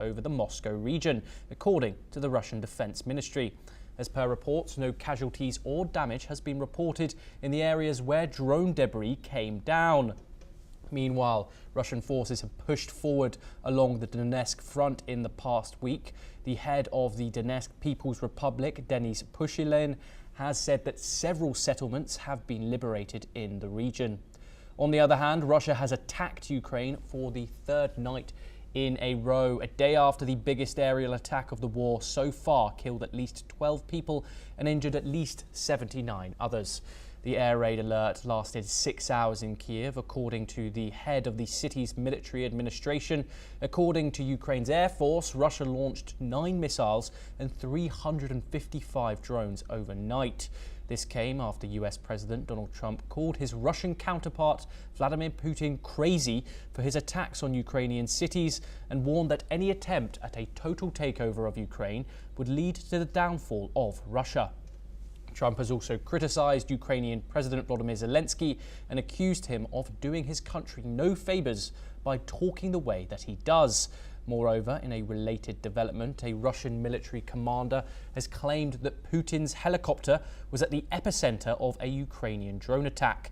over the Moscow region, according to the Russian Defense Ministry. As per reports, no casualties or damage has been reported in the areas where drone debris came down. Meanwhile, Russian forces have pushed forward along the Donetsk front in the past week. The head of the Donetsk People's Republic, Denis Pushilin, has said that several settlements have been liberated in the region. On the other hand, Russia has attacked Ukraine for the third night in a row, a day after the biggest aerial attack of the war so far killed at least 12 people and injured at least 79 others. The air raid alert lasted 6 hours in Kiev, according to the head of the city's military administration. According to Ukraine's Air Force, Russia launched 9 missiles and 355 drones overnight. This came after US President Donald Trump called his Russian counterpart Vladimir Putin crazy for his attacks on Ukrainian cities and warned that any attempt at a total takeover of Ukraine would lead to the downfall of Russia. Trump has also criticized Ukrainian President Volodymyr Zelensky and accused him of doing his country no favors by talking the way that he does. Moreover, in a related development, a Russian military commander has claimed that Putin's helicopter was at the epicenter of a Ukrainian drone attack.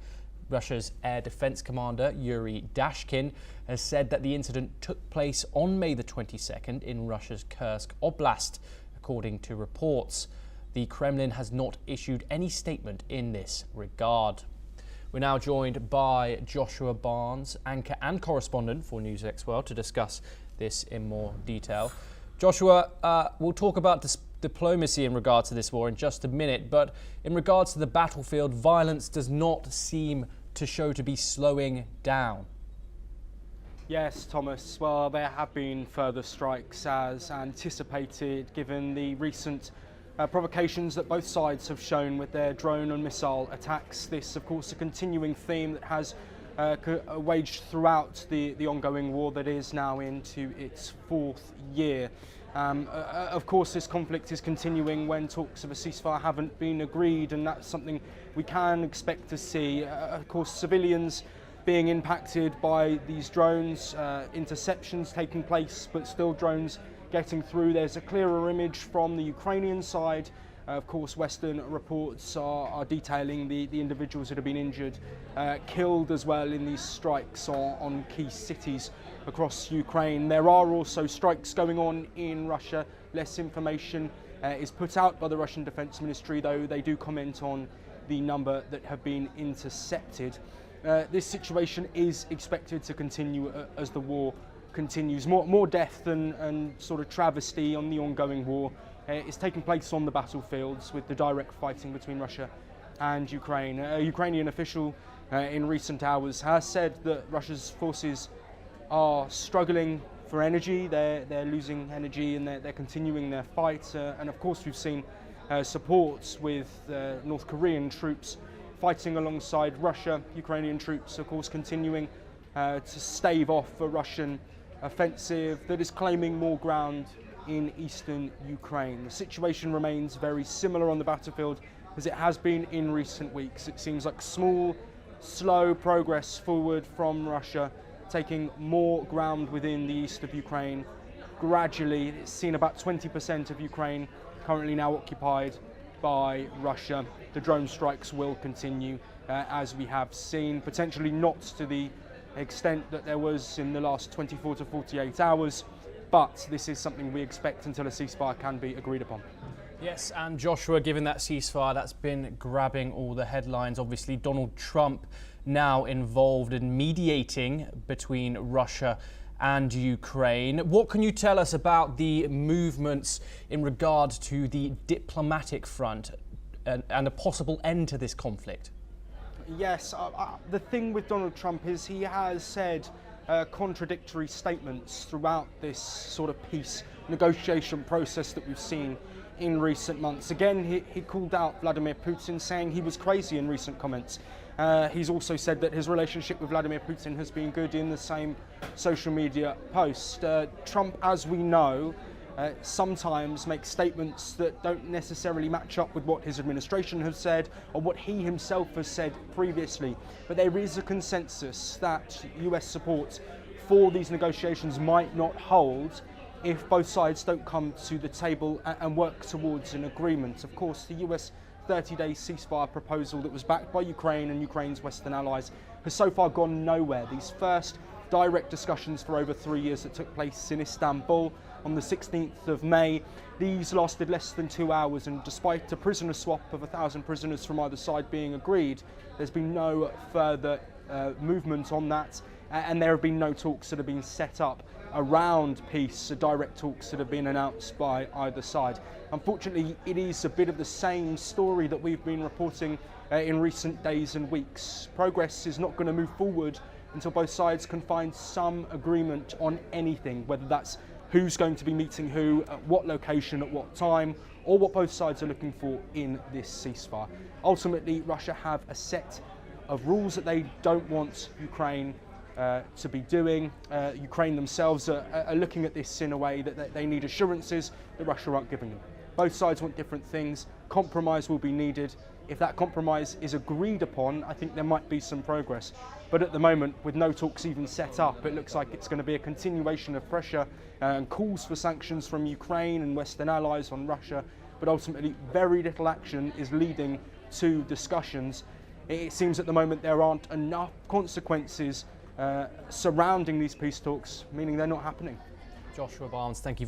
Russia's air defense commander, Yuri Dashkin, has said that the incident took place on May the 22nd in Russia's Kursk Oblast, according to reports. The Kremlin has not issued any statement in this regard. We're now joined by Joshua Barnes, anchor and correspondent for NewsX World, to discuss this in more detail. Joshua, we'll talk about diplomacy in regards to this war in just a minute, but in regards to the battlefield, violence does not seem to show to be slowing down. Yes, Thomas. Well, there have been further strikes as anticipated, given the recent provocations that both sides have shown with their drone and missile attacks. This, of course, a continuing theme that has waged throughout the ongoing war that is now into its 4th year. Of course, this conflict is continuing when talks of a ceasefire haven't been agreed, and that's something we can expect to see. Of course, civilians being impacted by these drones, interceptions taking place, but still drones getting through. There's a clearer image from the Ukrainian side. Of course, Western reports are detailing the individuals that have been injured, killed as well in these strikes on key cities across Ukraine. There are also strikes going on in Russia. Less information is put out by the Russian Defense Ministry, though they do comment on the number that have been intercepted. This situation is expected to continue as the war continues. More death and sort of travesty on the ongoing war is taking place on the battlefields, with the direct fighting between Russia and Ukraine. A Ukrainian official in recent hours has said that Russia's forces are struggling for energy. They're losing energy and they're continuing their fight. And of course, we've seen supports with North Korean troops fighting alongside Russia. Ukrainian troops, of course, continuing to stave off a Russian offensive that is claiming more ground in eastern Ukraine. The situation remains very similar on the battlefield as it has been in recent weeks. It seems like small, slow progress forward from Russia, taking more ground within the east of Ukraine. Gradually, it's seen about 20% of Ukraine currently now occupied by Russia. The drone strikes will continue as we have seen, potentially not to the extent that there was in the last 24 to 48 hours, but this is something we expect until a ceasefire can be agreed upon. Yes, and Joshua, given that ceasefire that's been grabbing all the headlines, obviously Donald Trump now involved in mediating between Russia and Ukraine. What can you tell us about the movements in regard to the diplomatic front and a possible end to this conflict? Yes, the thing with Donald Trump is he has said contradictory statements throughout this sort of peace negotiation process that we've seen in recent months. Again, he called out Vladimir Putin, saying he was crazy in recent comments. He's also said that his relationship with Vladimir Putin has been good in the same social media post. Trump, as we know, sometimes makes statements that don't necessarily match up with what his administration has said or what he himself has said previously. But there is a consensus that US support for these negotiations might not hold if both sides don't come to the table and work towards an agreement. Of course, the US 30-day ceasefire proposal that was backed by Ukraine and Ukraine's Western allies has so far gone nowhere. These first direct discussions for over 3 years that took place in Istanbul on the 16th of May, these lasted less than 2 hours, and despite a prisoner swap of 1,000 prisoners from either side being agreed, there's been no further movement on that, and there have been no talks that have been set up around peace, direct talks that have been announced by either side. Unfortunately, it is a bit of the same story that we've been reporting in recent days and weeks. Progress is not going to move forward until both sides can find some agreement on anything, whether that's who's going to be meeting who, at what location, at what time, or what both sides are looking for in this ceasefire. Ultimately, Russia have a set of rules that they don't want Ukraine to be doing. Ukraine themselves are looking at this in a way that they need assurances that Russia aren't giving them. Both sides want different things. Compromise will be needed. If that compromise is agreed upon, I think there might be some progress. But at the moment, with no talks even set up, it looks like it's going to be a continuation of pressure and calls for sanctions from Ukraine and Western allies on Russia. But ultimately, very little action is leading to discussions. It seems at the moment there aren't enough consequences surrounding these peace talks, meaning they're not happening. Joshua Barnes, thank you.